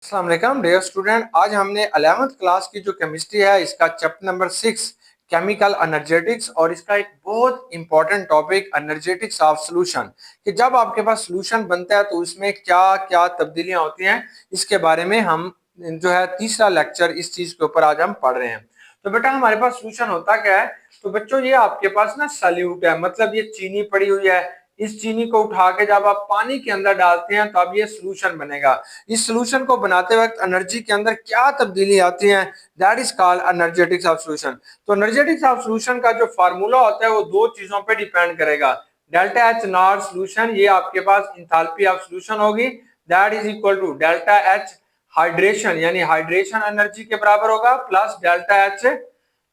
अस्सलाम वालेकुम dear student. आज हमने 11th क्लास की जो केमिस्ट्री है इसका चैप्टर नंबर 6 केमिकल एनर्जेटिक्स और इसका एक बहुत important topic energetics of solution कि जब आपके पास सॉल्यूशन बनता है तो उसमें क्या क्या तब्दीलियां होती हैं, इसके बारे में हम जो है तीसरा लेक्चर इस चीज के ऊपर आज हम पढ़ रहे हैं। तो बेटा हमारे पास सॉल्यूशन होता क्या है? तो बच्चों ये आपके पास ना सॉल्यूट है, मतलब ये चीनी पड़ी हुई है। इस चीनी को उठा के जब आप पानी के अंदर डालते हैं तो अब ये सॉल्यूशन बनेगा। इस सॉल्यूशन को बनाते वक्त एनर्जी के अंदर क्या तब्दीली आती है, that is called energetics of solution. तो एनर्जेटिक्स ऑफ सॉल्यूशन का जो फार्मूला होता है वो दो चीजों पे डिपेंड करेगा। डेल्टा एच नॉट सॉल्यूशन, ये आपके पास इंथैल्पी ऑफ सॉल्यूशन होगी, that is equal to delta H hydration यानी हाइड्रेशन एनर्जी के बराबर होगा plus delta H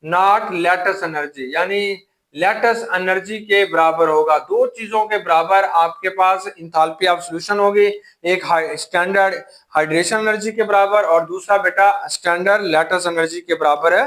not lattice energy यानी लैटस एनर्जी के बराबर होगा। दो चीजों के बराबर आपके पास इंथैल्पी ऑफ सॉल्यूशन होगी, एक स्टैंडर्ड हाइड्रेशन एनर्जी के बराबर और दूसरा बेटा स्टैंडर्ड लैटस एनर्जी के बराबर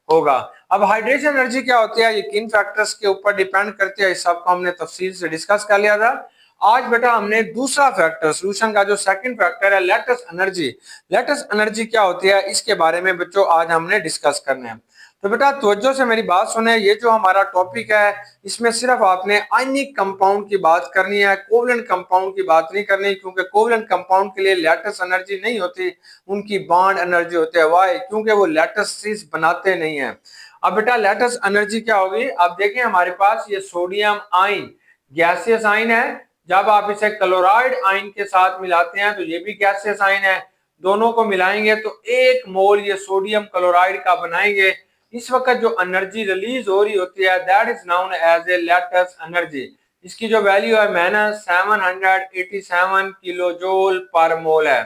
होगा। अब हाइड्रेशन एनर्जी क्या होती है, ये किन फैक्टर्स के ऊपर डिपेंड करती है, इस सब को हमने तफसील से डिस्कस कर लिया था। आज बेटा हमने दूसरा फैक्टर सॉल्यूशन का जो सेकंड फैक्टर है लैटस एनर्जी, लैटस एनर्जी क्या होती है इसके बारे में बच्चों आज हमने डिस्कस करना है। तो बेटा तवज्जो से मेरी बात सुने, ये जो हमारा टॉपिक है इसमें सिर्फ आपने आयनिक कंपाउंड की बात करनी है, कोवलेंट कंपाउंड की बात नहीं करनी, क्योंकि कोवलेंट कंपाउंड के लिए लैटिस एनर्जी नहीं होती, उनकी बॉन्ड एनर्जी होती है। वाई? क्योंकि वो लैटिस बनाते नहीं है। अब बेटा लैटिस एनर्जी क्या होगी, अब देखें हमारे पास ये सोडियम आयन गैसियस आयन है, जब आप इसे क्लोराइड आयन के साथ मिलाते हैं तो ये भी गैसियस आयन है, दोनों को मिलाएंगे तो एक मोल ये सोडियम क्लोराइड का बनाएंगे। इस वक्त जो एनर्जी रिलीज हो रही होती है that is known as a lattice energy. इसकी जो वैल्यू है माइनस 787 किलो जूल पर मोल है।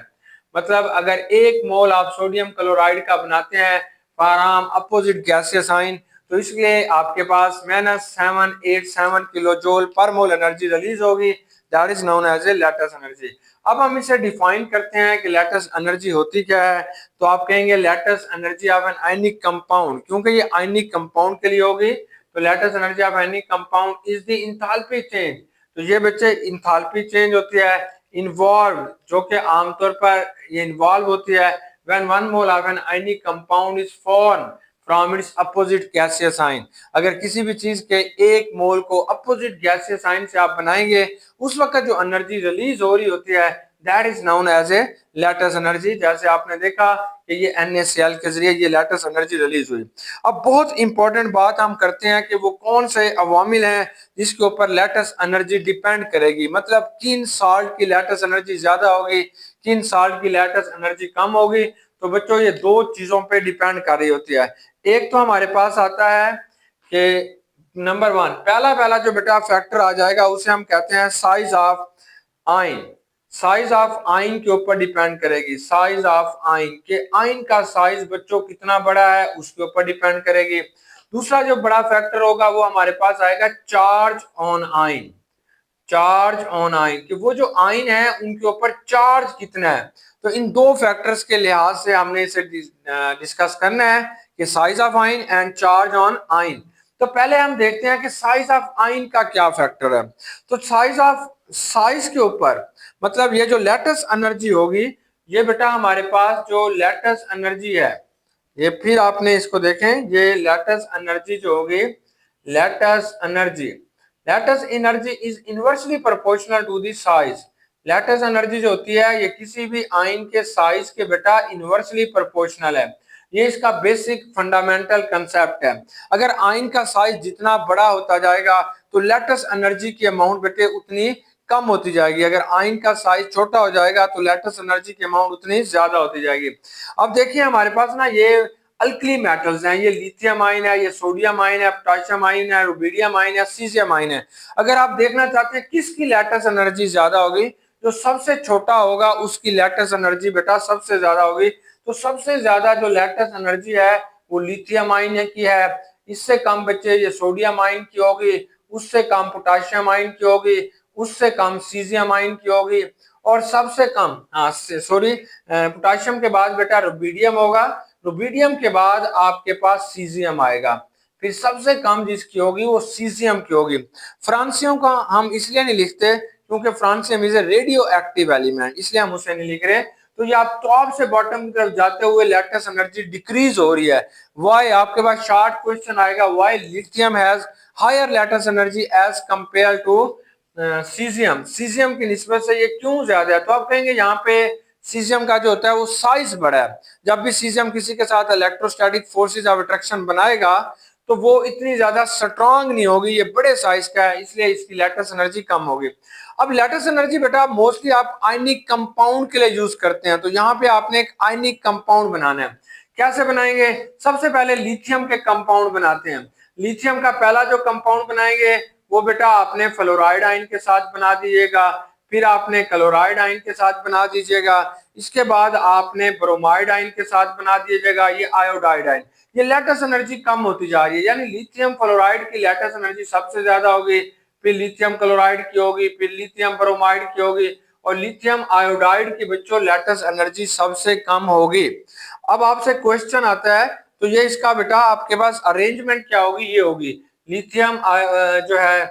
मतलब अगर एक मोल आप सोडियम क्लोराइड का बनाते हैं फॉर अपोजिट गैसियस आयन, तो इसलिए आपके पास -787 किलो जूल पर मोल एनर्जी रिलीज होगी, that is known as a lattice energy. अब हम इसे डिफाइन करते हैं कि लैटिस एनर्जी होती क्या है। तो आप कहेंगे lattice energy of an ionic compound, क्योंकि ये आयनिक कंपाउंड के लिए होगी, तो lattice energy of ionic compound is the enthalpy change. तो ये बच्चे इंथैल्पी चेंज होती है इन्वॉल्व, जो कि आमतौर पर ये इन्वॉल्व होती है when one mole of an ionic compound is form from its opposite gaseous sign. अगर किसी भी चीज के एक मोल को अपोजिट गैसियस साइन से आप बनाएंगे, उस वक्त जो एनर्जी रिलीज हो रही होती है that is known as a lattice energy. जैसे आपने देखा कि ये NaCl के जरिए ये लैटिस एनर्जी रिलीज हुई। अब बहुत इंपॉर्टेंट बात हम करते हैं कि वो कौन से अवामिल हैं जिसके ऊपर लैटिस एनर्जी डिपेंड करेगी, मतलब किन साल्ट की लैटिस एनर्जी ज्यादा होगी, किन साल्ट की लैटिस एनर्जी कम होगी। तो बच्चों ये दो चीजों पे डिपेंड कर रही होती है। एक तो हमारे पास आता है कि नंबर वन, पहला पहला जो बेटा फैक्टर आ जाएगा उसे हम कहते हैं size of ion. Size of ion के ऊपर डिपेंड करेगी, साइज ऑफ आयन के आयन का साइज बच्चों कितना बड़ा है उसके ऊपर डिपेंड करेगी। दूसरा जो बड़ा फैक्टर होगा वो हमारे पास आएगा charge on ion, charge on ion कि वो जो आयन है उनके ऊपर चार्ज कितना है। तो इन दो फैक्टर्स के लिहाज से हमने इसे डिस्कस करना है कि size of ion and charge on ion. तो पहले हम देखते हैं कि साइज ऑफ आयन का क्या फैक्टर है। तो साइज के ऊपर मतलब ये जो लैटिस एनर्जी होगी, ये बेटा हमारे पास जो लैटिस एनर्जी है, ये फिर आपने इसको देखें, ये लैटिस एनर्जी जो होगी, lattice energy, lattice energy is inversely proportional to the size. Lattice energy जो होती है ये किसी भी आयन के साइज के बेटा इनवर्सली प्रोपोर्शनल है। ये इसका बेसिक फंडामेंटल कंसेप्ट है। अगर आयन का साइज जितना बड़ा होता जाएगा तो लैटिस एनर्जी की अमाउंट बेटे उतनी कम होती जाएगी, अगर आयन का साइज छोटा हो जाएगा तो लैटिस एनर्जी की अमाउंट उतनी ज्यादा होती जाएगी। अब देखिए हमारे पास ना ये अल्कली मेटल्स हैं, ये लिथियम आयन है, ये सोडियम आयन है, पोटेशियम आयन है, रुबिडियम आयन है, सीजियम आयन है। अगर आप देखना चाहते हैं किसकी लैटिस एनर्जी ज्यादा होगी, जो सबसे छोटा होगा उसकी लैटिस एनर्जी बेटा सबसे ज्यादा होगी। तो सबसे ज्यादा जो लैटिस एनर्जी है वो लिथियम आयन की है, इससे कम बच्चे ये सोडियम आयन की होगी, उससे कम पोटेशियम आयन की होगी, उससे कम सीजियम आयन की होगी, और सबसे कम पोटेशियम के बाद बेटा रुबिडियम होगा, रुबिडियम के बाद आपके पास सीजियम आएगा, फिर सबसे कम जिसकी होगी वो सीजियम की होगी। फ्रांसियम का हम इसलिए नहीं लिखते क्योंकि francium is a radio active element, इसलिए हम उसे नहीं लिख रहे। तो ये आप टॉप से बॉटम की तरफ जाते हुए लेटेस्ट एनर्जी डिक्रीज हो रही है। वाई, आपके पास शॉर्ट क्वेश्चन आएगा, why lithium has higher latest energy as compare to caesium, caesium की निस्बत से ये क्यों ज्यादा है? तो आप कहेंगे यहाँ पे सीजियम का जो होता है वो साइज बड़ा है। जब भी सीजियम किसी के साथ इलेक्ट्रोस्टैटिक फोर्सेस ऑफ अट्रैक्शन बनाएगा तो वो इतनी ज्यादा स्ट्रांग नहीं होगी, ये बड़े साइज का है, इसलिए इसकी लेटेस्ट एनर्जी कम होगी। अब लेटेस्ट एनर्जी बेटा मोस्टली आप आयनिक कंपाउंड के लिए यूज करते हैं, तो यहाँ पे आपने एक आयनिक कंपाउंड बनाना है। कैसे बनाएंगे? सबसे पहले लिथियम के कंपाउंड बनाते हैं। लिथियम का पहला जो कंपाउंड बनाएंगे वो बेटा आपने फ्लोराइड आयन के साथ बना दीजिएगा, फिर आपने क्लोराइड आयन के साथ बना दीजिएगा, इसके बाद आपने ब्रोमाइड आयन के साथ बना दीजिएगा ये आयोडाइड आयन। ये लेटेस्ट एनर्जी कम होती जा रही है, यानी लिथियम फ्लोराइड की लेटेस्ट एनर्जी सबसे ज्यादा होगी, फिर लिथियम क्लोराइड की होगी, फिर लिथियम ब्रोमाइड की होगी, और लिथियम आयोडाइड की बच्चों लेटेस्ट एनर्जी सबसे कम होगी। अब आपसे क्वेश्चन आता है तो ये इसका बेटा आपके पास अरेंजमेंट क्या होगी? ये होगी लिथियम जो है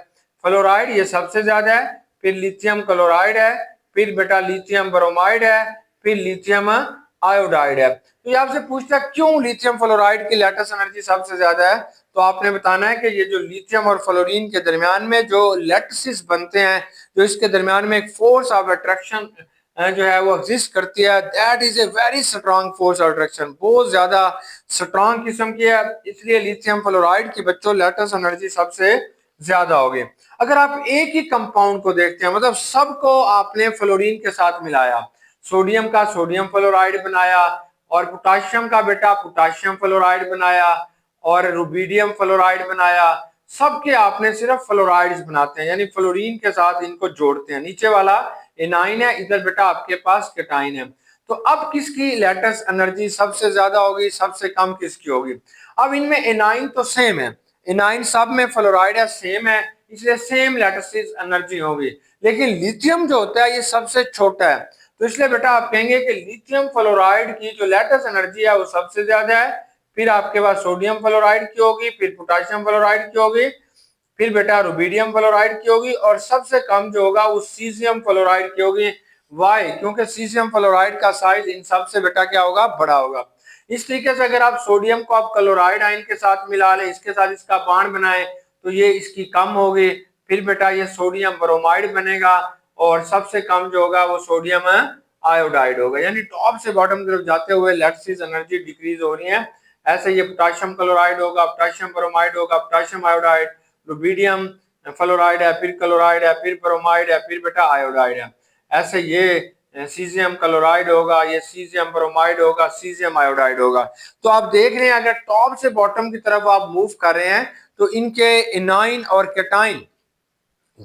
फ्लोराइड ये सबसे ज्यादा है, फिर लिथियम क्लोराइड है, फिर बेटा लिथियम ब्रोमाइड है, फिर लिथियम आयोडाइड है। तो ये आपसे पूछता है क्यों लिथियम फ्लोराइड की लेटेस्ट एनर्जी सबसे ज्यादा है? तो आपने बताना है कि ये जो लिथियम और फ्लोरीन के दरमियान में जो लैटिसेस बनते हैं, जो इसके दरमियान में एक फोर्स ऑफ अट्रैक्शन जो है वो एग्जिस्ट करती है, that is a very strong force of attraction, बहुत ज्यादा स्ट्रॉन्ग किस्म की है, इसलिए लिथियम फ्लोराइड की बच्चों लेटेस्ट एनर्जी सबसे ज्यादा होगी। अगर आप एक ही कंपाउंड को देखते हैं, मतलब सबको आपने फ्लोरीन के साथ मिलाया, सोडियम का सोडियम फ्लोराइड बनाया, और पोटाशियम का बेटा पोटाशियम फ्लोराइड बनाया, और रुबीडियम फ्लोराइड बनाया, सबके आपने सिर्फ फ्लोराइड्स बनाते हैं, यानी फ्लोरीन के साथ इनको जोड़ते हैं। नीचे वाला एनाइन है, इधर बेटा आपके पास केटाइन है। तो अब किसकी लेटेस्ट एनर्जी सबसे ज्यादा होगी, सबसे कम किसकी होगी? अब इनमें एनाइन तो सेम है, एनाइन सब में फ्लोराइड है, सेम है, इसलिए सेम लेटेस्ट एनर्जी होगी। लेकिन लिथियम जो होता है ये सबसे छोटा है, तो इसलिए बेटा आप कहेंगे कि लिथियम फ्लोराइड की जो लेटेस्ट एनर्जी है वो सबसे ज्यादा है, फिर आपके पास सोडियम फ्लोराइड की होगी, फिर पोटाशियम फ्लोराइड की होगी, फिर बेटा रुबीडियम फ्लोराइड की होगी, और सबसे कम जो होगा वो सीजियम फ्लोराइड की होगी। वाई? क्योंकि सीजियम फ्लोराइड का साइज इन सबसे बेटा क्या होगा? बड़ा होगा। इस तरीके से अगर आप सोडियम को आप क्लोराइड आयन के साथ मिला लें, इसके साथ इसका बॉन्ड बनाए, तो ये इसकी कम होगी, फिर बेटा ये सोडियम ब्रोमाइड बनेगा, और सबसे कम जो होगा वो सोडियम आयोडाइड होगा। यानी टॉप से बॉटम की तरफ जाते हुए लेटेस्ट एनर्जी डिक्रीज हो रही है। ऐसे ये पोटाशियम क्लोराइड होगा, पोटाशियम ब्रोमाइड होगा, पोटाशियम आयोडाइड, रुबीडियम फ्लोराइड है, फिर क्लोराइड है, फिर ब्रोमाइड है, फिर बेटा आयोडाइड है। ऐसे ये सीजियम क्लोराइड होगा, ये सीजियम ब्रोमाइड होगा, सीजियम आयोडाइड होगा। तो आप देख रहे हैं अगर टॉप से बॉटम की तरफ आप मूव कर रहे हैं तो इनके एनाइन और केटाइन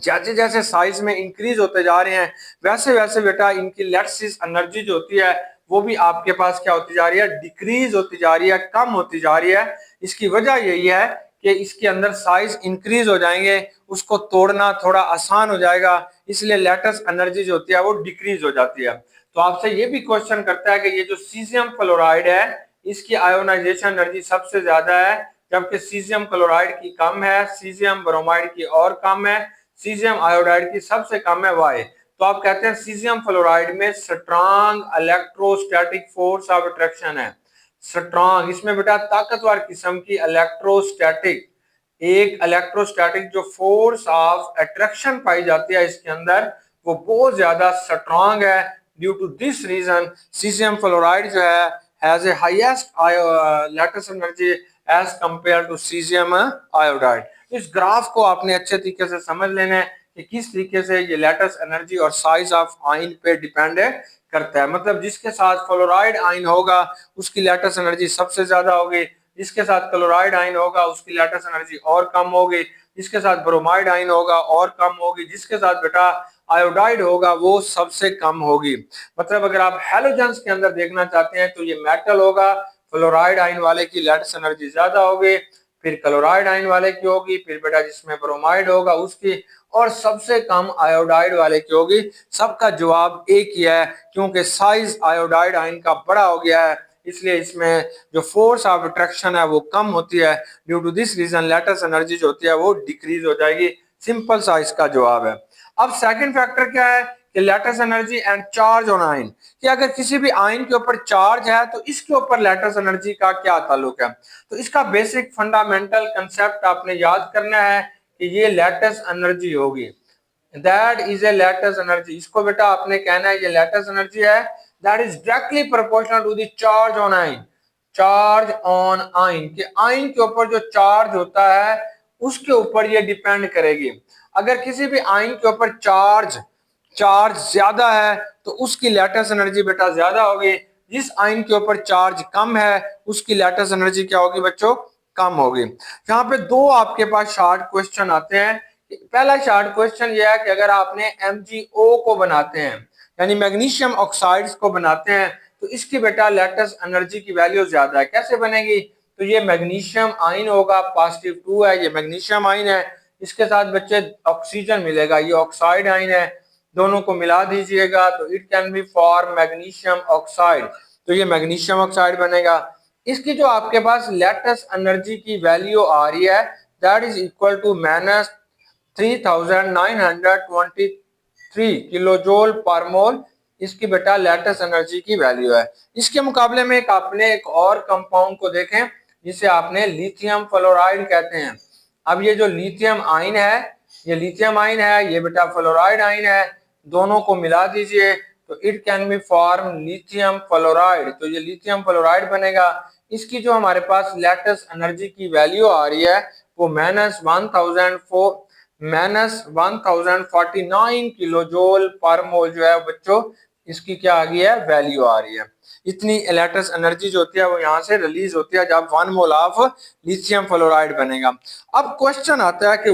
जैसे जैसे साइज में इंक्रीज होते जा रहे हैं, वैसे वैसे बेटा इनकी लेटेस्ट एनर्जी जो होती है वो भी आपके पास क्या होती जा रही है? डिक्रीज होती जा रही है, कम होती जा रही है। इसकी वजह यही है कि इसके अंदर साइज इंक्रीज हो जाएंगे, उसको तोड़ना थोड़ा आसान हो जाएगा, इसलिए लेटेस्ट एनर्जी जो होती है वो डिक्रीज हो जाती है। तो आपसे ये भी क्वेश्चन करता है कि ये जो सीजियम फ्लोराइड है इसकी आयोनाइजेशन एनर्जी सबसे ज्यादा है, जबकि सीजियम क्लोराइड की कम है, सीजियम ब्रोमाइड की और कम है, सीजियम आयोडाइड की सबसे कम है। वाई? तो आप कहते हैं सीजियम फ्लोराइड में strong electrostatic force of attraction है, स्ट्रॉन्ग, इसमें बेटा ताकतवर किस्म की इलेक्ट्रोस्टैटिक, एक इलेक्ट्रोस्टैटिक जो फोर्स ऑफ अट्रैक्शन पाई जाती है इसके अंदर वो बहुत ज्यादा स्ट्रॉन्ग है। Due to this reason caesium fluoride जो है has a highest latest energy as compare to caesium iodide. इस ग्राफ को आपने अच्छे तरीके से समझ लेना है कि किस तरीके से ये लेटेस्ट एनर्जी और साइज ऑफ आयन पे डिपेंड करता है। मतलब जिसके साथ फ्लोराइड आयन होगा उसकी लेटेस्ट एनर्जी सबसे ज्यादा होगी, जिसके साथ क्लोराइड आयन होगा उसकी लेटेस्ट एनर्जी और कम होगी, जिसके साथ ब्रोमाइड आयन होगा और कम होगी, जिसके साथ बेटा आयोडाइड होगा वो सबसे कम होगी। मतलब अगर आप हैलोजेंस के अंदर देखना चाहते हैं तो ये मेटल होगा, फ्लोराइड आयन वाले की लेटेस्ट एनर्जी ज्यादा होगी, फिर क्लोराइड आयन वाले की होगी, फिर बेटा जिसमें ब्रोमाइड होगा उसकी, और सबसे कम आयोडाइड वाले की होगी। सबका जवाब एक ही है, क्योंकि साइज आयोडाइड आयन का बड़ा हो गया है, इसलिए इसमें जो फोर्स ऑफ अट्रैक्शन है वो कम होती है। Due to this reason latest energy जो होती है वो डिक्रीज हो जाएगी। सिंपल सा इसका जवाब है। अब सेकंड फैक्टर क्या है कि latest energy and charge on ion, कि अगर किसी भी आयन के ऊपर चार्ज है तो इसके ऊपर लेटेस्ट एनर्जी का क्या ताल्लुक है। तो इसका बेसिक फंडामेंटल कंसेप्ट आपने याद करना है कि ये लेटेस्ट एनर्जी होगी, that is a latest energy. इसको बेटा आपने कहना है ये लेटेस्ट एनर्जी है, that is directly proportional to the charge on ion. Charge on ion, कि आयन के ऊपर जो चार्ज होता है उसके ऊपर ये डिपेंड करेगी। अगर किसी भी आयन के ऊपर चार्ज चार्ज ज्यादा है तो उसकी लेटेस्ट एनर्जी बेटा ज्यादा होगी। जिस आयन के ऊपर चार्ज कम है उसकी लेटेस्ट एनर्जी क्या होगी बच्चों, कम होगी। यहाँ पे दो आपके पास शॉर्ट क्वेश्चन आते हैं। पहला शॉर्ट क्वेश्चन यह है कि अगर आपने MgO को बनाते हैं यानी मैग्नीशियम ऑक्साइड्स को बनाते हैं तो इसकी बेटा लेटेस्ट एनर्जी की वैल्यू ज्यादा है, कैसे बनेगी। तो ये मैग्नीशियम आयन होगा, +2 है, ये मैग्नीशियम आयन है, इसके साथ बच्चे ऑक्सीजन मिलेगा, ये ऑक्साइड आयन है, दोनों को मिला दीजिएगा तो it can be form magnesium oxide, तो ये मैग्नीशियम ऑक्साइड बनेगा। इसकी जो आपके पास लेटेस्ट एनर्जी की वैल्यू आ रही है that is equal to -3923 kilo joule पर मोल, इसकी बेटा लेटेस्ट एनर्जी की वैल्यू है। इसके मुकाबले में एक आपने एक और कंपाउंड को देखें जिसे आपने लिथियम फ्लोराइड कहते हैं। अब ये जो लिथियम आयन है, ये लिथियम आयन है, ये बेटा फ्लोराइड आयन है, दोनों को मिला दीजिए तो it can be form lithium fluoride, तो ये लिथियम फ्लोराइड बनेगा। इसकी जो हमारे पास लेटेस्ट एनर्जी की वैल्यू आ रही है वो -1049 किलो जूल पर मोल जो है बच्चों, इसकी क्या आ गई है, वैल्यू आ रही है। इतनी लेटेस्ट एनर्जी जो होती है वो यहाँ से रिलीज होती है जब 1 मोल ऑफ लिथियम फ्लोराइड बनेगा। अब क्वेश्चन आता है कि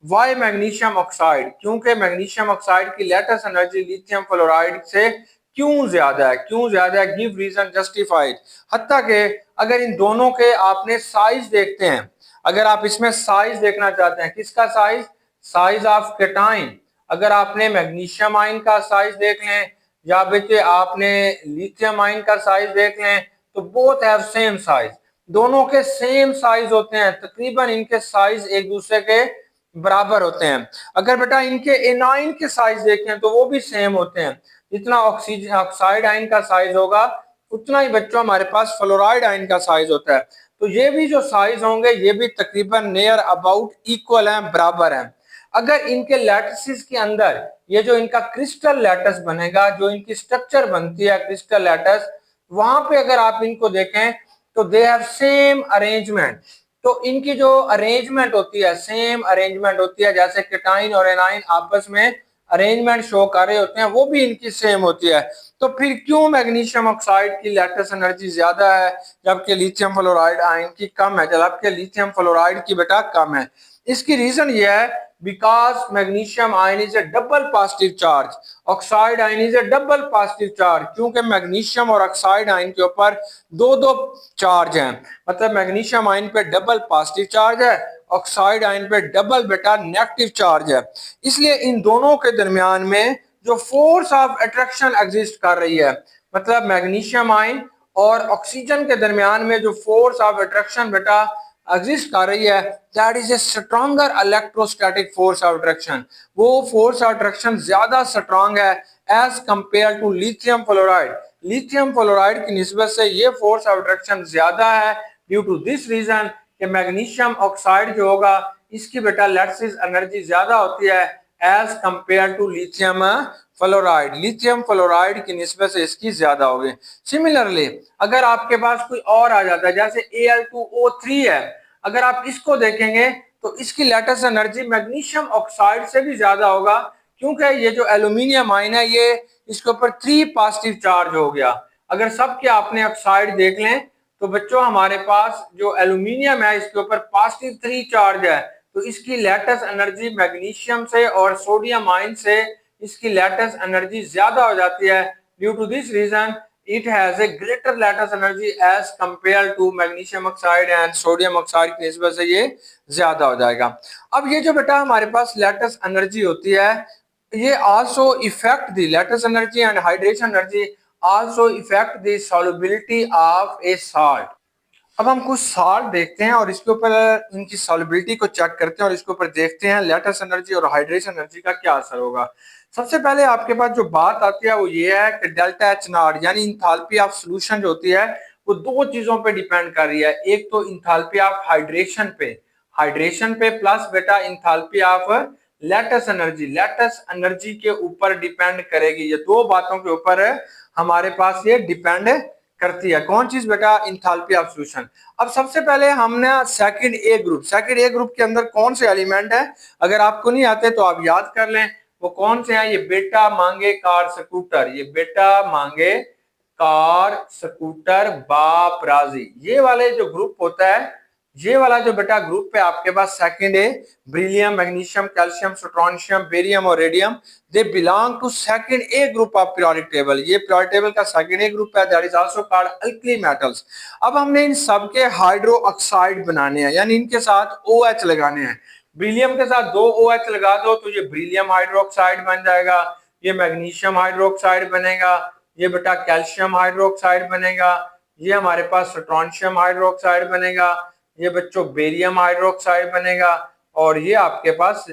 वाई मैग्नीशियम ऑक्साइड, क्योंकि मैग्नीशियम ऑक्साइड की लेटेस्ट एनर्जी लिथियम फ्लोराइड से क्यों ज्यादा है, क्यों ज्यादा है, गिव रीजन जस्टिफाइड। हत्ता के अगर इन दोनों के आपने साइज देखते हैं, अगर आप इसमें साइज देखना चाहते हैं, किसका साइज, साइज ऑफ केटाइन, अगर आपने मैग्नीशियम आयन का साइज देख लें या बेटे आपने लिथियम आयन का साइज देख लें तो बोथ हैव सेम साइज, दोनों के सेम साइज होते हैं, तकरीबन इनके साइज एक दूसरे के बराबर होते हैं। अगर बेटा इनके एनाइन के साइज देखें तो वो भी सेम होते हैं, जितना ऑक्सीजन ऑक्साइड आयन का साइज होगा उतना ही बच्चों हमारे पास फ्लोराइड आयन का साइज होता है। तो ये भी जो साइज होंगे ये भी तकरीबन नियर अबाउट इक्वल हैं, बराबर हैं। अगर इनके लैटिसेस के अंदर ये जो इनका क्रिस्टल लैटिस बनेगा, जो इनकी स्ट्रक्चर बनती है क्रिस्टल लैटिस, वहां पे अगर आप इनको देखें तो दे हैव सेम अरेंजमेंट, तो इनकी जो अरेंजमेंट होती है सेम अरेंजमेंट होती है, जैसे केटाइन और एनाइन आपस में अरेंजमेंट शो कर रहे होते हैं वो भी इनकी सेम होती है। तो फिर क्यों मैग्नीशियम ऑक्साइड की लेटेस्ट एनर्जी ज्यादा है जबकि लिथियम फ्लोराइड आयन की कम है, जबकि लिथियम फ्लोराइड की बेटा कम है। इसकी रीजन ये है because magnesium ion is A double positive charge, oxide ion is A double positive charge, क्योंकि मैग्नीशियम और ऑक्साइड आयन के ऊपर दो दो चार्ज हैं, मतलब मैग्नीशियम आयन पे डबल पॉजिटिव चार्ज है, ऑक्साइड आयन पे डबल बेटा नेगेटिव चार्ज है। इसलिए इन दोनों के दरमियान में जो फोर्स ऑफ अट्रैक्शन एग्जिस्ट कर रही है, मतलब मैग्नीशियम आयन और ऑक्सीजन के दरमियान में जो फोर्स ऑफ अट्रैक्शन बेटा एग्जिस्ट कर रही है that is a stronger electrostatic force of attraction, वो फोर्स ऑफ अट्रैक्शन ज्यादा स्ट्रांग है as compare to lithium fluoride, lithium fluoride की निस्बत से ये फोर्स ऑफ अट्रैक्शन ज्यादा है। ड्यू टू दिस रीजन कि मैग्नीशियम ऑक्साइड जो होगा इसकी बेटा लैटिस एनर्जी ज्यादा होती है as compare to lithium fluoride, lithium fluoride की निस्बत से इसकी ज्यादा होगी। सिमिलरली अगर आपके पास कोई और आ जाता है जैसे Al2O3 है, अगर आप इसको देखेंगे तो इसकी लेटेस्ट एनर्जी मैग्नीशियम ऑक्साइड से भी ज्यादा होगा, क्योंकि ये जो एल्यूमिनियम आयन है ये इसके ऊपर 3 पॉजिटिव चार्ज हो गया। अगर सबके आपने ऑक्साइड देख लें तो बच्चों हमारे पास जो एल्यूमिनियम है इसके ऊपर पॉजिटिव 3 चार्ज है, तो इसकी लेटेस्ट एनर्जी मैग्नीशियम से और सोडियम आयन से इसकी लेटेस्ट एनर्जी ज्यादा हो जाती है। Due to this reason it has a greater lattice energy as compared to magnesium oxide and sodium oxide की निस्बत से ये ज्यादा हो जाएगा। अब ये जो बेटा हमारे पास लेटेस्ट एनर्जी होती है ये also affect the lattice energy and hydration energy also affect the solubility of a salt। अब हम कुछ साल्ट देखते हैं और इसके ऊपर इनकी सॉल्युबिलिटी को चेक करते हैं और इसके ऊपर देखते हैं लेटेस्ट एनर्जी और हाइड्रेशन एनर्जी का क्या असर होगा। सबसे पहले आपके पास जो बात आती है वो ये है कि डेल्टा एच नॉट यानी इंथैल्पी ऑफ सॉल्यूशन जो होती है वो दो चीजों पे डिपेंड कर रही है। एक तो इंथैल्पी ऑफ हाइड्रेशन पे प्लस बेटा इंथैल्पी ऑफ लैटस एनर्जी के ऊपर डिपेंड करेगी। ये दो बातों के ऊपर हमारे पास ये डिपेंड करती है। कौन चीज बेटा? Enthalpy of solution. अब सबसे पहले हमने सेकंड ए ग्रुप के अंदर कौन से एलिमेंट है, अगर आपको नहीं आते तो आप याद कर लें। वो कौन से हैं? ये बेटा मांगे कार स्कूटर, ये बेटा मांगे कार स्कूटर बाप राजी, ये वाले जो ग्रुप होता है, ये वाला जो बेटा ग्रुप है आपके पास सेकंड है, beryllium, magnesium, calcium, strontium, barium और radium, they belong to second A group of periodic table. ये पीरियोडिक टेबल का सेकंड ए ग्रुप है, that is also called alkali metals. अब हमने इन सब के हाइड्रो ऑक्साइड बनाने हैं, यानी इनके साथ OH लगाने हैं। ब्रिलियम के साथ 2 OH लगा दो तो ये ब्रिलियम हाइड्रोक्साइड बन जाएगा, ये मैग्नीशियम हाइड्रोक्साइड बनेगा, ये बेटा कैल्शियम हाइड्रोक्साइड बनेगा, ये हमारे पास स्ट्रोंशियम हाइड्रोक्साइड बनेगा, ये बच्चों बेरियम हाइड्रोक्साइड बनेगा, और ये आपके पास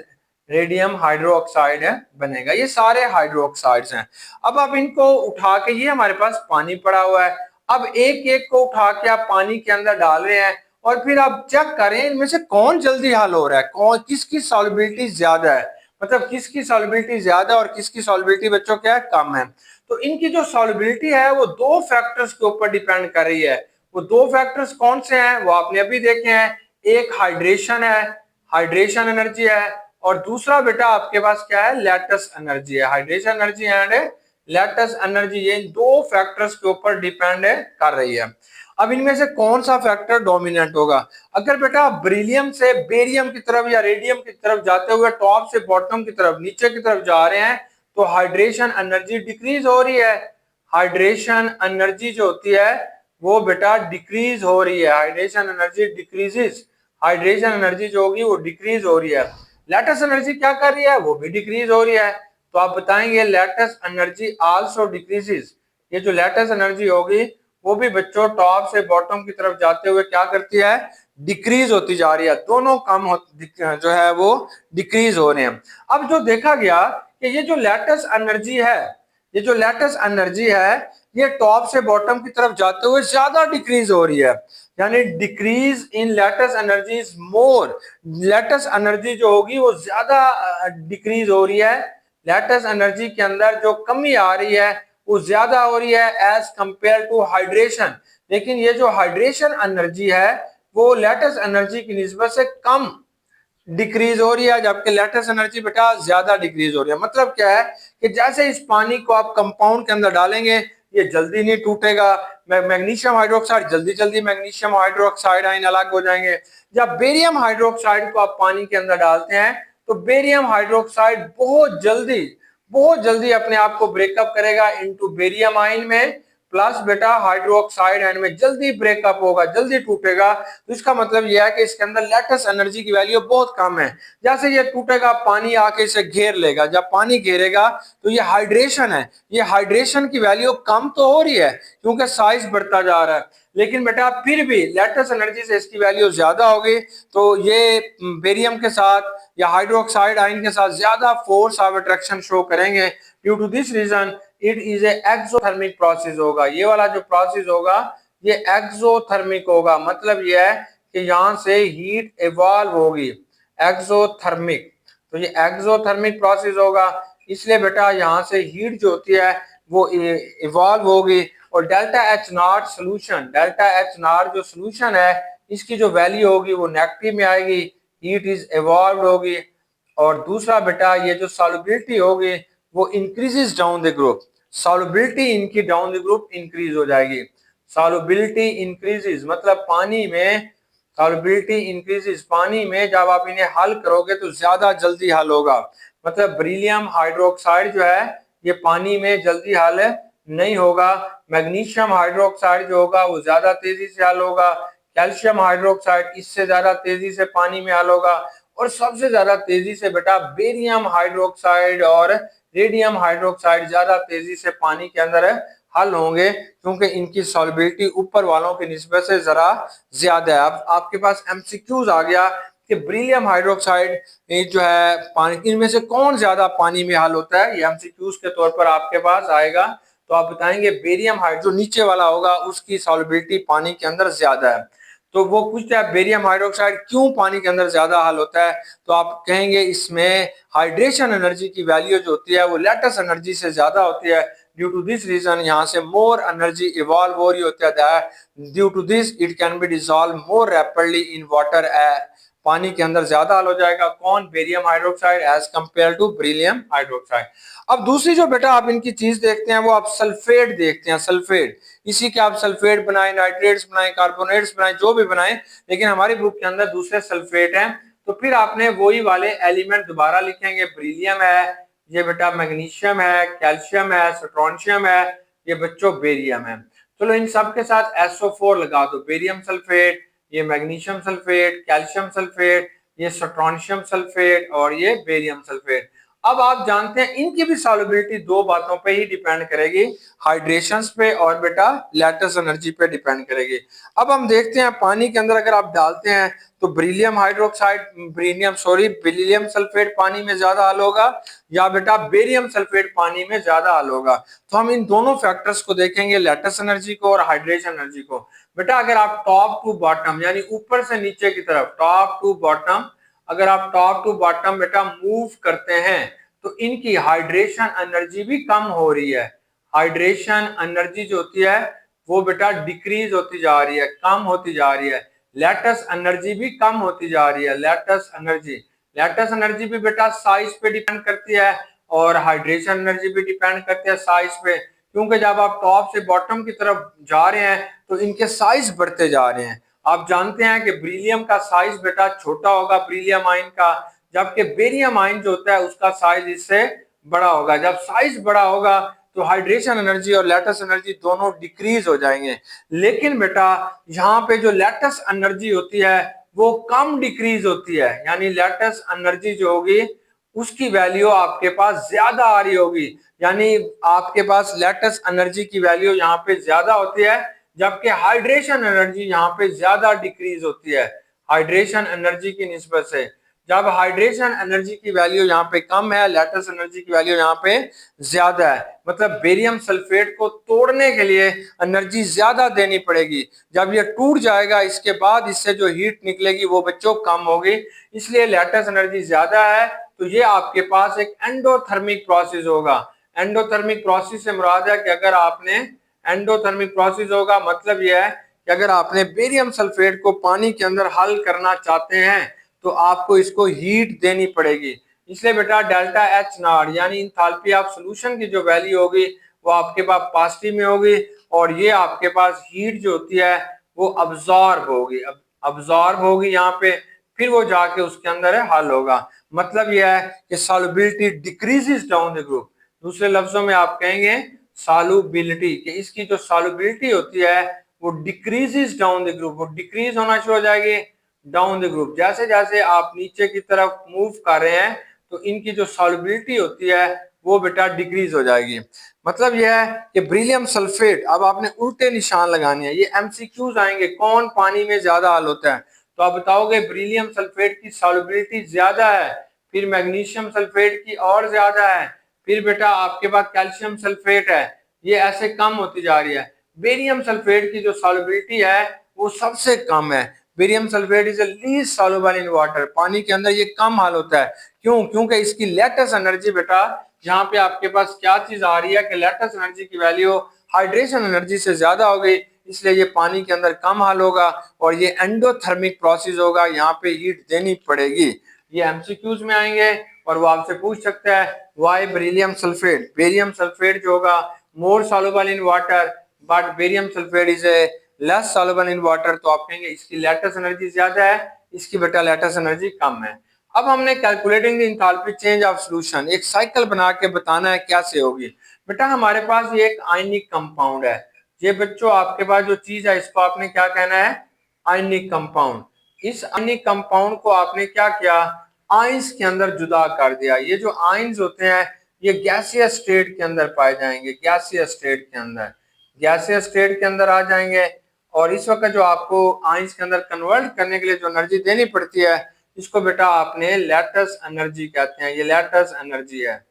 रेडियम हाइड्रोक्साइड है बनेगा। ये सारे हाइड्रोक्साइड्स हैं। अब आप इनको उठा के, ये हमारे पास पानी पड़ा हुआ है, अब एक एक को उठा के आप पानी के अंदर डाल रहे हैं और फिर आप चेक करें इनमें से कौन जल्दी हल हो रहा है, कौन किसकी सॉल्युबिलिटी ज्यादा है, मतलब किसकी सॉल्युबिलिटी ज्यादा और किसकी सॉल्युबिलिटी बच्चों क्या है, कम है। तो इनकी जो सॉल्युबिलिटी है वो दो फैक्टर्स के ऊपर डिपेंड कर रही है। वो दो फैक्टर्स कौन से हैं वो आपने अभी देखे हैं। एक हाइड्रेशन है, हाइड्रेशन एनर्जी है, और दूसरा बेटा आपके पास क्या है, लैटस एनर्जी है। Hydration energy and latus energy, ये दो फैक्टर्स के ऊपर डिपेंड कर रही है। अब इनमें से कौन सा फैक्टर डोमिनेंट होगा? अगर बेटा ब्रिलियम से बेरियम की तरफ या रेडियम की तरफ जाते हुए टॉप से बॉटम की तरफ, नीचे की तरफ जा रहे हैं, तो हाइड्रेशन एनर्जी डिक्रीज हो रही है। हाइड्रेशन एनर्जी जो होती है वो बेटा डिक्रीज हो रही है, hydration energy decreases, hydration energy जो होगी वो डिक्रीज हो रही है। लैटस एनर्जी क्या कर रही है? वो भी डिक्रीज हो रही है। तो आप बताएंगे लैटस एनर्जी आल्सो डिक्रीजेस। ये जो लैटस एनर्जी होगी वो भी बच्चों टॉप से बॉटम की तरफ जाते हुए क्या करती है, डिक्रीज होती जा रही है। दोनों कम जो है वो डिक्रीज हो रहे हैं। अब जो देखा गया कि ये जो लैटस एनर्जी है, ये जो लैटस एनर्जी है ये टॉप से बॉटम की तरफ जाते हुए ज्यादा डिक्रीज हो रही है, यानी decrease in latus energy is more. Latus energy जो होगी वो ज्यादा डिक्रीज हो रही है, लैटस एनर्जी के अंदर जो कमी आ रही है वो ज्यादा हो रही है एज कंपेयर टू हाइड्रेशन। लेकिन ये जो हाइड्रेशन एनर्जी है वो लैटस एनर्जी की निस्बत से कम डिक्रीज हो रही है, जबकि लैटस एनर्जी बेटा ज्यादा डिक्रीज हो रही है। मतलब क्या है कि जैसे इस पानी को आप कंपाउंड के अंदर डालेंगे ये जल्दी नहीं टूटेगा, मैग्नीशियम हाइड्रोक्साइड जल्दी जल्दी मैग्नीशियम हाइड्रोक्साइड आयन अलग हो जाएंगे। जब बेरियम हाइड्रोक्साइड को आप पानी के अंदर डालते हैं तो बेरियम हाइड्रोक्साइड बहुत जल्दी अपने आप को ब्रेकअप करेगा इनटू बेरियम आयन में, प्लस बेटा हाइड्रोक्साइड आयन में जल्दी ब्रेकअप होगा, जल्दी टूटेगा। तो इसका मतलब यह है कि इसके अंदर लैटस एनर्जी की वैल्यू बहुत कम है। जैसे ये टूटेगा पानी आके इसे घेर लेगा, जब पानी घेरेगा तो ये हाइड्रेशन है, ये हाइड्रेशन की वैल्यू कम तो हो रही है क्योंकि साइज बढ़ता जा रहा है, लेकिन बेटा फिर भी लैटस एनर्जी से इसकी वैल्यू ज्यादा होगी। तो ये बेरियम के साथ या हाइड्रोक्साइड आयन के साथ ज्यादा फोर्स ऑफ अट्रैक्शन शो करेंगे। Due to this reason it is a exothermic process होगा। ये वाला जो प्रोसेस होगा ये एक्सोथर्मिक होगा, मतलब ये है कि यहां से हीट इवॉल्व होगी, एक्सोथर्मिक। तो ये एक्सोथर्मिक प्रोसेस होगा, इसलिए बेटा यहां से हीट जो होती है वो इवॉल्व होगी। और delta H not solution, delta H not जो सोल्यूशन है इसकी जो वैल्यू होगी वो नेगेटिव में आएगी, हीट इज इवॉल्व होगी। और दूसरा बेटा ये जो सॉल्युबिलिटी होगी वो increases down the group, solubility इनकी डाउन द ग्रुप इंक्रीज हो जाएगी। सॉल्युबिलिटी इंक्रीजेस मतलब पानी में सॉल्युबिलिटी इंक्रीजेस, पानी में जब आप इन्हें हल करोगे तो ज्यादा जल्दी हल होगा। मतलब बेरिलियम हाइड्रोक्साइड जो है ये पानी में जल्दी हल नहीं होगा, मैग्नीशियम हाइड्रोक्साइड जो होगा वो ज्यादा तेजी से हल होगा, कैल्शियम हाइड्रोक्साइड इससे ज्यादा तेजी से पानी में हल होगा, और सबसे ज्यादा तेजी से बेटा बेरियम हाइड्रोक्साइड और रेडियम हाइड्रोक्साइड ज्यादा तेजी से पानी के अंदर हल होंगे क्योंकि इनकी सॉल्युबिलिटी ऊपर वालों की निस्बत से जरा ज्यादा है। अब आपके पास एमसीक्यूज आ गया कि बेरिलियम हाइड्रोक्साइड ये जो है पानी, इनमें से कौन ज्यादा पानी में हल होता है, ये एमसीक्यूज के तौर पर आपके पास आएगा। तो आप बताएंगे बेरियम हाइड्रो जो नीचे वाला होगा उसकी सॉल्युबिलिटी पानी के अंदर ज्यादा है। तो वो पूछता है बेरियम हाइड्रोक्साइड क्यों पानी के अंदर ज्यादा हल होता है, तो आप कहेंगे इसमें हाइड्रेशन एनर्जी की वैल्यू जो होती है वो लैटिस एनर्जी से ज्यादा होती है। ड्यू टू दिस रीजन यहाँ से मोर एनर्जी इवॉल्व हो रही होती है। Due to this it can be dissolve more rapidly in water, पानी के अंदर ज्यादा हल हो जाएगा कौन, barium hydroxide as compare to beryllium hydroxide. अब दूसरी जो बेटा आप इनकी चीज देखते हैं वो आप सल्फेट देखते हैं, सल्फेट, इसी के आप सल्फेट बनाए, नाइट्रेट्स बनाए, कार्बोनेट्स बनाए, जो भी बनाए, लेकिन हमारी बुक के अंदर दूसरे सल्फेट हैं। तो फिर आपने वही वाले एलिमेंट दोबारा लिखेंगे, बेरिलियम है, ये बेटा मैग्नीशियम है, कैल्शियम है, स्ट्रोंशियम है, ये बच्चों बेरियम है। चलो इन सब के साथ SO4 लगा दो, बेरियम सल्फेट, ये मैग्नीशियम सल्फेट, कैल्शियम सल्फेट, ये स्ट्रोंशियम सल्फेट और ये बेरियम सल्फेट। अब आप जानते हैं इनकी भी सॉल्युबिलिटी दो बातों पे ही डिपेंड करेगी, हाइड्रेशन पे और बेटा लैटिस एनर्जी पे डिपेंड करेगी। अब हम देखते हैं पानी के अंदर अगर आप डालते हैं तो बेरिलियम हाइड्रोक्साइड, बेरिलियम सल्फेट पानी में ज्यादा हल होगा या बेटा बेरियम सल्फेट पानी में ज्यादा हल होगा। तो हम इन दोनों फैक्टर्स को देखेंगे, लैटिस एनर्जी को और हाइड्रेशन एनर्जी को। बेटा अगर आप टॉप टू बॉटम यानी ऊपर से नीचे की तरफ, टॉप टू बॉटम, अगर आप टॉप टू बॉटम बेटा मूव करते हैं तो इनकी हाइड्रेशन एनर्जी भी कम हो रही है। हाइड्रेशन एनर्जी जो होती है वो बेटा डिक्रीज होती जा रही है, कम होती जा रही है। लैटिस एनर्जी भी कम होती जा रही है। लैटिस एनर्जी भी बेटा साइज पे डिपेंड करती है और हाइड्रेशन एनर्जी भी डिपेंड करती है साइज पे, क्योंकि जब आप टॉप से बॉटम की तरफ जा रहे हैं तो इनके साइज बढ़ते जा रहे हैं। आप जानते हैं कि बेरिलियम का साइज बेटा छोटा होगा बेरिलियम आयन का, जबकि बेरियम आयन जो होता है उसका साइज इससे बड़ा होगा। जब साइज बड़ा होगा तो हाइड्रेशन एनर्जी और लैटिस एनर्जी दोनों डिक्रीज हो जाएंगे। लेकिन बेटा यहाँ पे जो लैटिस एनर्जी होती है वो कम डिक्रीज होती है, यानी लैटिस एनर्जी जो होगी उसकी वैल्यू आपके पास ज्यादा आ रही होगी, यानी आपके पास लैटिस एनर्जी की वैल्यू यहाँ पे ज्यादा होती है, जबकि हाइड्रेशन एनर्जी यहाँ पे ज्यादा डिक्रीज होती है हाइड्रेशन एनर्जी की निस्बत से। जब हाइड्रेशन एनर्जी की वैल्यू यहाँ पे कम है, लैटिस एनर्जी की वैल्यू यहाँ पे ज्यादा है, मतलब बेरियम सल्फेट को तोड़ने के लिए एनर्जी ज्यादा देनी पड़ेगी। जब ये टूट जाएगा इसके बाद इससे जो हीट निकलेगी वो बच्चों कम होगी, इसलिए लैटिस एनर्जी ज्यादा है। तो ये आपके पास एक एंडोथर्मिक प्रोसेस होगा। एंडोथर्मिक प्रोसेस से मुराद है कि अगर आपने एंडोथर्मिक प्रोसेस होगा मतलब यह है कि अगर आपने बेरियम सल्फेट को पानी के अंदर हल करना चाहते हैं तो आपको इसको हीट देनी पड़ेगी। इसलिए बेटा डेल्टा एच नॉट यानी इंथैल्पी ऑफ सॉल्यूशन की जो वैल्यू होगी वो आपके पास पॉजिटिव में होगी और ये आपके पास हीट जो होती है वो अब्सॉर्ब होगी, अब्सॉर्ब होगी यहाँ पे, फिर वो जाके उसके अंदर हल होगा। मतलब यह है कि solubility decreases down the group. दूसरे लफ्जों में आप कहेंगे सॉल्युबिलिटी कि इसकी जो सॉल्युबिलिटी होती है वो डिक्रीजेस डाउन द ग्रुप, वो डिक्रीज होना शुरू हो जाएगी डाउन द ग्रुप। जैसे जैसे आप नीचे की तरफ मूव कर रहे हैं तो इनकी जो सॉल्युबिलिटी होती है वो बेटा डिक्रीज हो जाएगी। मतलब यह है कि बेरिलियम सल्फेट, अब आपने उल्टे निशान लगाने हैं, ये एमसीक्यूज आएंगे कौन पानी में ज्यादा हल होता है, तो आप बताओगे बेरिलियम सल्फेट की सॉल्युबिलिटी ज्यादा है, फिर मैग्नीशियम सल्फेट की और ज्यादा है, फिर बेटा आपके पास कैल्शियम सल्फेट है, ये ऐसे कम होती जा रही है। बेरियम सल्फेट की जो सॉल्युबिलिटी है वो सबसे कम है। Barium sulphate is least soluble in water, पानी के अंदर ये कम हाल होता है। क्यों? क्योंकि इसकी लैटिस एनर्जी बेटा यहाँ पे आपके पास क्या चीज आ रही है कि लैटिस एनर्जी की वैल्यू हाइड्रेशन एनर्जी से ज्यादा हो गई, इसलिए ये पानी के अंदर कम हाल होगा और ये एंडोथर्मिक प्रोसेस होगा, यहाँ पे हीट देनी पड़ेगी। ये एमसीक्यूज में आएंगे और वो आपसे पूछ सकता है why beryllium sulphate, barium sulphate जो होगा more soluble in water but barium sulphate is a less soluble in water, तो आप कहेंगे इसकी लैटिस एनर्जी ज्यादा है, इसकी बेटा लैटिस एनर्जी कम है। अब हमने calculating the enthalpy change of solution एक साइकिल बना के बताना है कैसे होगी। बेटा हमारे पास ये एक आयनिक कंपाउंड है, ये बच्चों आपके पास जो चीज है इसको आपने क्या कहना है, आयनिक कंपाउंड। इस आयनिक कंपाउंड को आपने क्या किया, आयंस के अंदर जुदा कर दिया। ये जो आयंस होते हैं ये गैसीय स्टेट के अंदर पाए जाएंगे, गैसीय स्टेट के अंदर, गैसीय स्टेट के अंदर आ जाएंगे और इस वक्त जो आपको आयंस के अंदर कन्वर्ट करने के लिए जो एनर्जी देनी पड़ती है इसको बेटा आपने लैटिस एनर्जी कहते हैं, ये लैटिस एनर्जी है।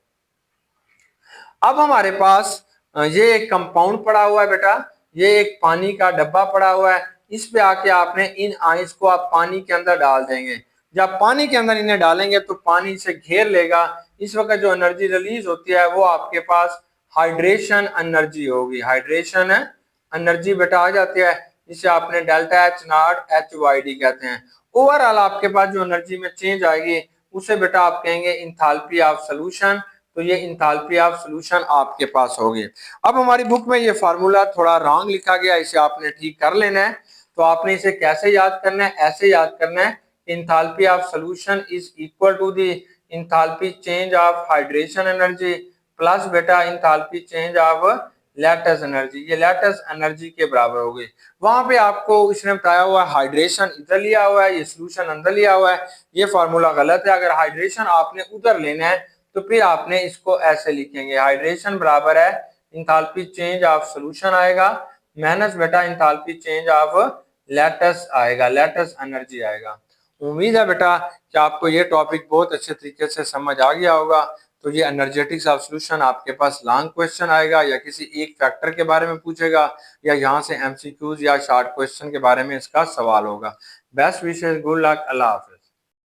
अब हमारे पास ये एक कंपाउंड पड़ा हुआ है बेटा, ये एक पानी का डब्बा पड़ा हुआ है, इस पे आके आपने इन आइंस को आप पानी के अंदर डाल देंगे। जब पानी के अंदर इन्हें डालेंगे तो पानी इसे घेर लेगा। इस वक्त जो एनर्जी रिलीज होती है वो आपके पास हाइड्रेशन एनर्जी होगी। हाइड्रेशन एनर्जी बेटा आ जाती है, इसे आपने delta H not H Y D कहते हैं। ओवरऑल आपके पास जो एनर्जी में चेंज आएगी उसे बेटा आप कहेंगे इंथैल्पी ऑफ सॉल्यूशन। तो ये इंथैल्पी ऑफ सॉल्यूशन आपके पास होगी। अब हमारी बुक में ये फार्मूला थोड़ा रॉन्ग लिखा गया, इसे आपने ठीक कर लेना है। तो आपने इसे कैसे याद करना है, ऐसे याद करना है, enthalpy of solution is equal to the enthalpy change of hydration energy plus बेटा enthalpy change of lattice energy. ये लैटिस एनर्जी के बराबर होगी। वहां पे आपको इसने बताया हुआ है हाइड्रेशन इधर लिया हुआ है, ये सॉल्यूशन अंदर लिया हुआ है, ये फार्मूला गलत है। अगर हाइड्रेशन आपने उधर लेना है तो फिर आपने इसको ऐसे लिखेंगे, हाइड्रेशन बराबर है इंथैल्पी चेंज ऑफ सॉल्यूशन आएगा माइनस बेटा इंथैल्पी चेंज ऑफ लैटिस आएगा, लैटिस एनर्जी आएगा। उम्मीद है बेटा कि आपको ये टॉपिक बहुत अच्छे तरीके से समझ आ गया होगा। तो ये एनर्जेटिक्स ऑफ सॉल्यूशन आपके पास लॉन्ग क्वेश्चन आएगा या किसी एक फैक्टर के बारे में पूछेगा या यहाँ से एमसीक्यूज या शॉर्ट क्वेश्चन के बारे में इसका सवाल होगा। बेस्ट विशेष, गुड लक, अल्लाह हाफिज।